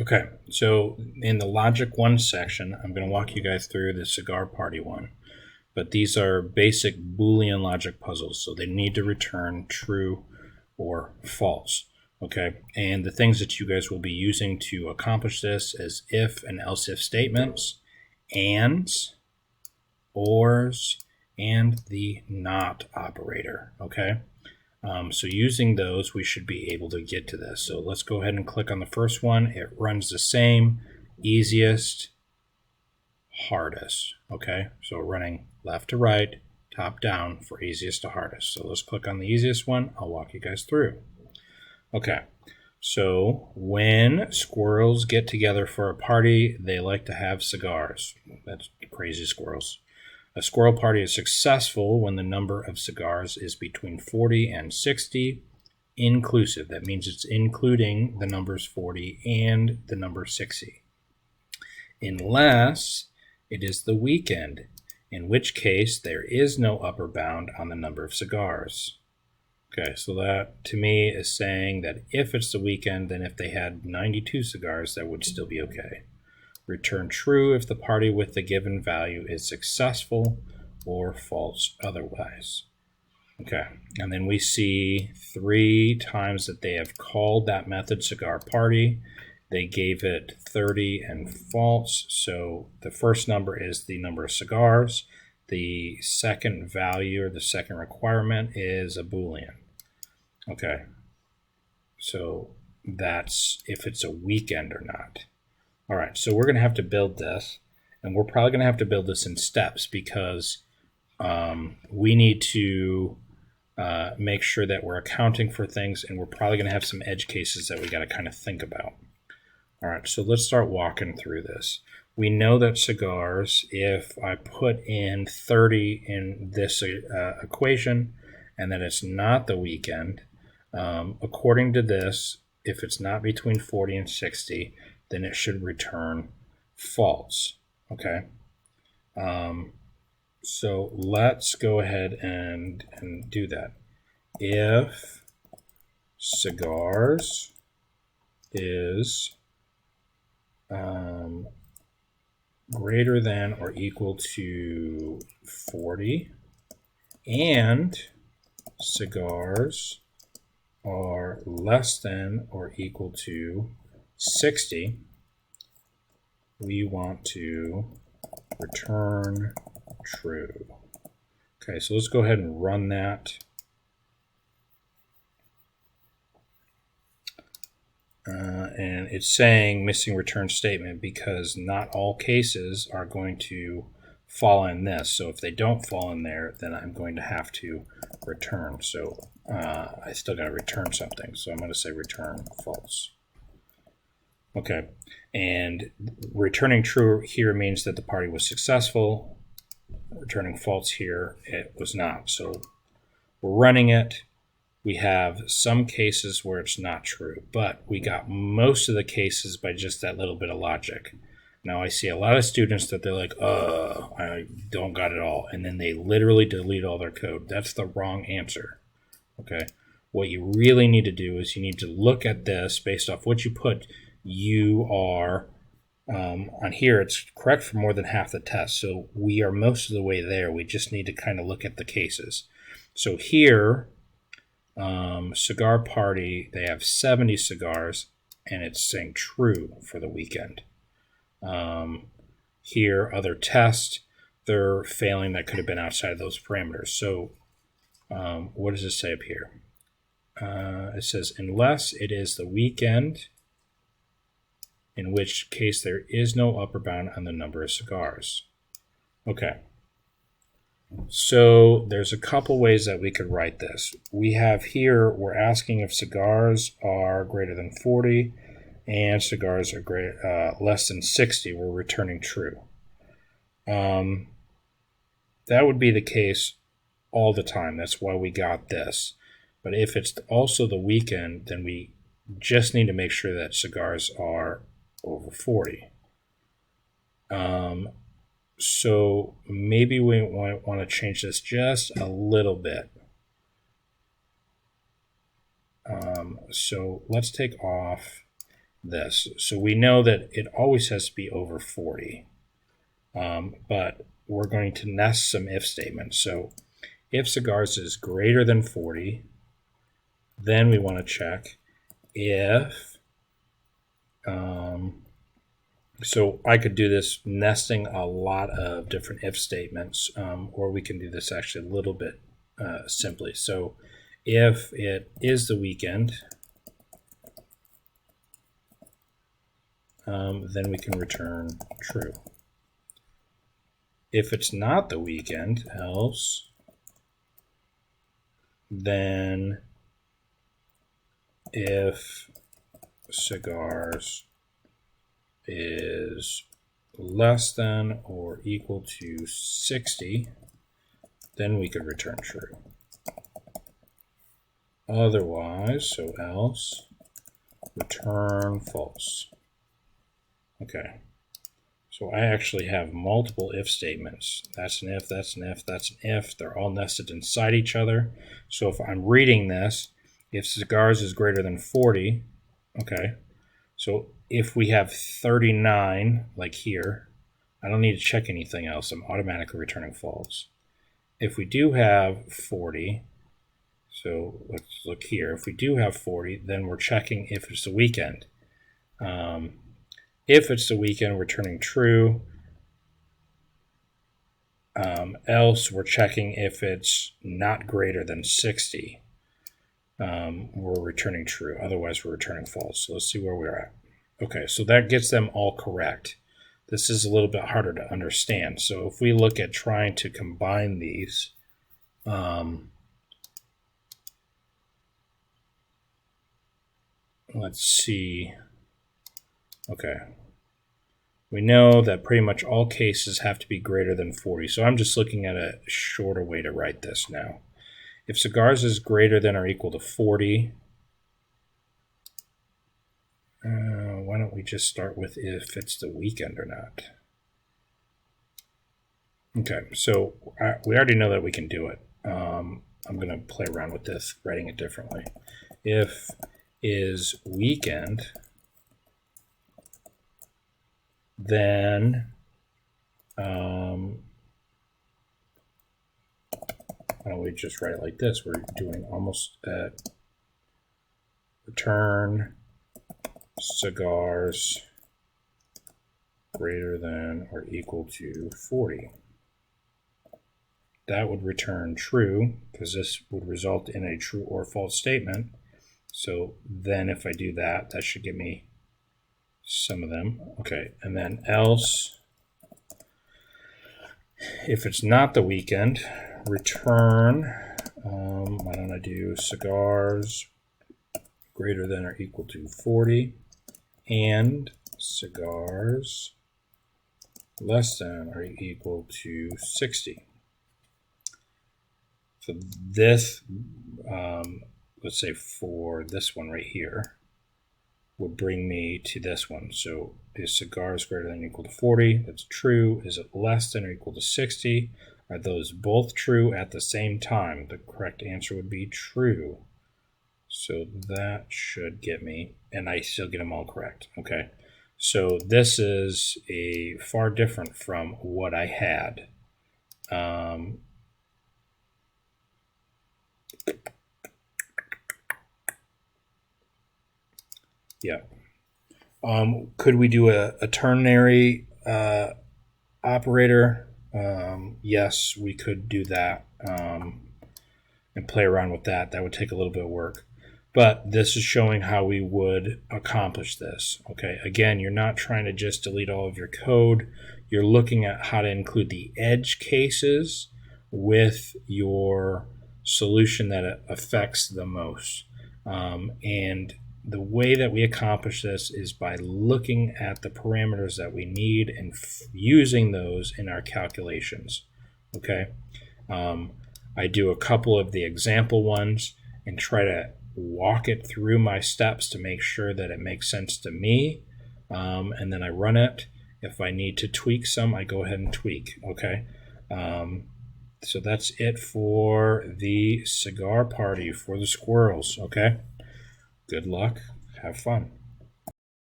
Okay, so in the Logic-1 section, I'm going to walk you guys through the cigarParty one. But these are basic Boolean logic puzzles, so they need to return true or false. Okay, and the things that you guys will be using to accomplish this is if and else if statements, ands, ors, and the not operator. Okay, so using those, we should be able to get to this. So let's go ahead and click on the first one. It runs the same, easiest, hardest. Okay, so running left to right, top down for easiest to hardest. So let's click on the easiest one. I'll walk you guys through. Okay, so when squirrels get together for a party, they like to have cigars. That's crazy squirrels. A squirrel party is successful when the number of cigars is between 40 and 60 inclusive. That means it's including the numbers 40 and the number 60. Unless it is the weekend, in which case there is no upper bound on the number of cigars. Okay, so that to me is saying that if it's the weekend, then if they had 92 cigars, that would still be okay. Return true if the party with the given value is successful, or false otherwise. Okay, and then we see 3 times that they have called that method cigarParty. They gave it 30 and false, so the first number is the number of cigars. The second value or the second requirement is a Boolean. Okay, so that's if it's a weekend or not. All right, so we're going to have to build this, and we're probably going to have to build this in steps because we need to make sure that we're accounting for things, and we're probably going to have some edge cases that we got to kind of think about. All right, so let's start walking through this. We know that cigars, if I put in 30 in this equation and that it's not the weekend, according to this, if it's not between 40 and 60, then it should return false. Okay. So let's go ahead and do that. If cigars is greater than or equal to 40 and cigars are less than or equal to 60, we want to return true. Okay, so let's go ahead and run that. And it's saying missing return statement because not all cases are going to fall in this. So if they don't fall in there, then I'm going to have to return. So I still got to return something. So I'm going to say return false. Okay, and returning true here means that the party was successful. Returning false here, it was not. So we're running it. We have some cases where it's not true, but we got most of the cases by just that little bit of logic. Now I see a lot of students that they're like, I don't got it all, and then they literally delete all their code. That's the wrong answer. Okay, what you really need to do is you need to look at this based off what you put. You are on here, it's correct for more than half the test, so we are most of the way there. We just need to kind of look at the cases. So here, cigarParty, they have 70 cigars, and it's saying true for the weekend. Here, other test, they're failing. That could have been outside of those parameters. So what does it say up here? It says, unless it is the weekend, in which case there is no upper bound on the number of cigars. Okay. So there's a couple ways that we could write this. We have here, we're asking if cigars are greater than 40 and cigars are less than 60. We're returning true. That would be the case all the time. That's why we got this. But if it's also the weekend, then we just need to make sure that cigars are over 40. So maybe we want to change this just a little bit. So let's take off this. So we know that it always has to be over 40. But we're going to nest some if statements. So if cigars is greater than 40, then we want to check if, so I could do this nesting a lot of different if statements, or we can do this actually a little bit simply. So if it is the weekend, then we can return true. If it's not the weekend, else, then if cigars is less than or equal to 60, then we could return true. Otherwise, so else, return false. Okay. So I actually have multiple if statements. That's an if, that's an if, that's an if. They're all nested inside each other. So if I'm reading this, if cigars is greater than 40, okay, so if we have 39, like here, I don't need to check anything else. I'm automatically returning false. If we do have 40, so let's look here. If we do have 40, then we're checking if it's the weekend. If it's the weekend, we're returning true. Else, we're checking if it's not greater than 60. We're returning true. Otherwise, we're returning false. So let's see where we're at. Okay, so that gets them all correct. This is a little bit harder to understand. So if we look at trying to combine these, let's see. Okay. We know that pretty much all cases have to be greater than 40. So I'm just looking at a shorter way to write this now. If cigars is greater than or equal to 40, why don't we just start with if it's the weekend or not? Okay, so we already know that we can do it. I'm going to play around with this, writing it differently. If is weekend, then why don't we just write it like this? We're doing almost return cigars greater than or equal to 40. That would return true because this would result in a true or false statement. So then if I do that, that should give me some of them. Okay, and then else, if it's not the weekend, return, why don't I do cigars greater than or equal to 40 and cigars less than or equal to 60. So this, let's say for this one right here, would bring me to this one. So is cigars greater than or equal to 40? That's true. Is it less than or equal to 60? Are those both true at the same time? The correct answer would be true. So that should get me, and I still get them all correct. Okay. So this is a far different from what I had. Yeah. Could we do a ternary operator? Yes, we could do that and play around with that. That would take a little bit of work. But this is showing how we would accomplish this. Okay, again, you're not trying to just delete all of your code. You're looking at how to include the edge cases with your solution that affects the most. And the way that we accomplish this is by looking at the parameters that we need and using those in our calculations. Okay, I do a couple of the example ones and try to walk it through my steps to make sure that it makes sense to me, and then I run it. If I need to tweak some, I go ahead and tweak. Okay, so that's it for the cigar party for the squirrels. Okay, good luck, have fun.